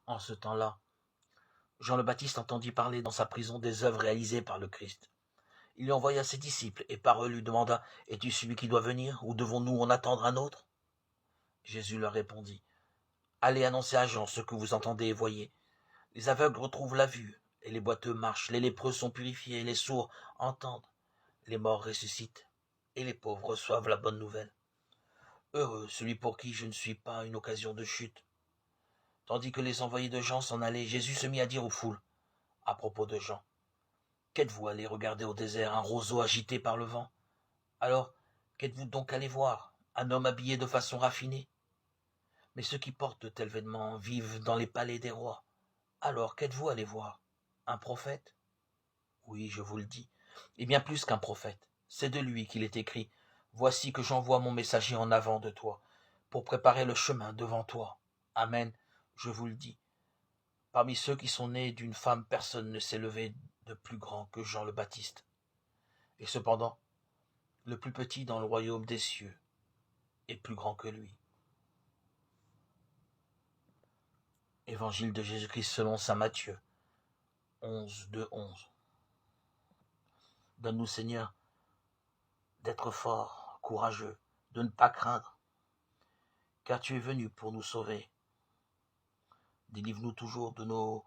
En ce temps-là, Jean le Baptiste entendit parler dans sa prison des œuvres réalisées par le Christ. Il lui envoya ses disciples et par eux lui demanda « Es-tu celui qui doit venir ou devons-nous en attendre un autre ?» Jésus leur répondit « Allez annoncer à Jean ce que vous entendez et voyez. Les aveugles retrouvent la vue et les boiteux marchent, les lépreux sont purifiés et les sourds entendent, les morts ressuscitent et les pauvres reçoivent la bonne nouvelle. Heureux celui pour qui je ne suis pas une occasion de chute. » Tandis que les envoyés de Jean s'en allaient, Jésus se mit à dire aux foules à propos de Jean. Qu'êtes-vous allé regarder au désert un roseau agité par le vent? Alors, qu'êtes-vous donc allé voir? Un homme habillé de façon raffinée? Mais ceux qui portent de tels vêtements vivent dans les palais des rois. Alors, qu'êtes-vous allé voir? Un prophète? Oui, je vous le dis, et bien plus qu'un prophète. C'est de lui qu'il est écrit. Voici que j'envoie mon messager en avant de toi, pour préparer le chemin devant toi. Amen, je vous le dis. Parmi ceux qui sont nés d'une femme, personne ne s'est levé de plus grand que Jean le Baptiste. Et cependant, le plus petit dans le royaume des cieux est plus grand que lui. Évangile de Jésus-Christ selon saint Matthieu, 11, 2, 11. Donne-nous, Seigneur, d'être forts, courageux, de ne pas craindre, car tu es venu pour nous sauver. Délivre-nous toujours de nos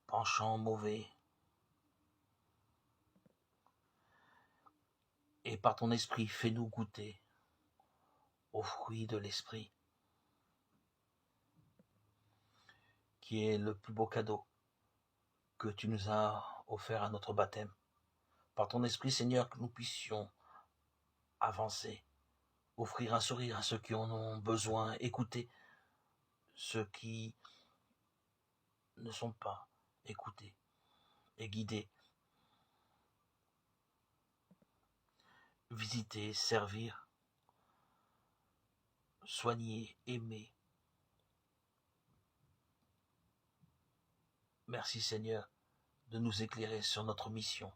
penchants mauvais. Et par ton esprit, fais-nous goûter aux fruits de l'esprit, qui est le plus beau cadeau que tu nous as offert à notre baptême. Par ton esprit, Seigneur, que nous puissions avancer, offrir un sourire à ceux qui en ont besoin, écouter ceux qui ne sont pas écoutés et guidés, visiter, servir, soigner, aimer. Merci Seigneur de nous éclairer sur notre mission.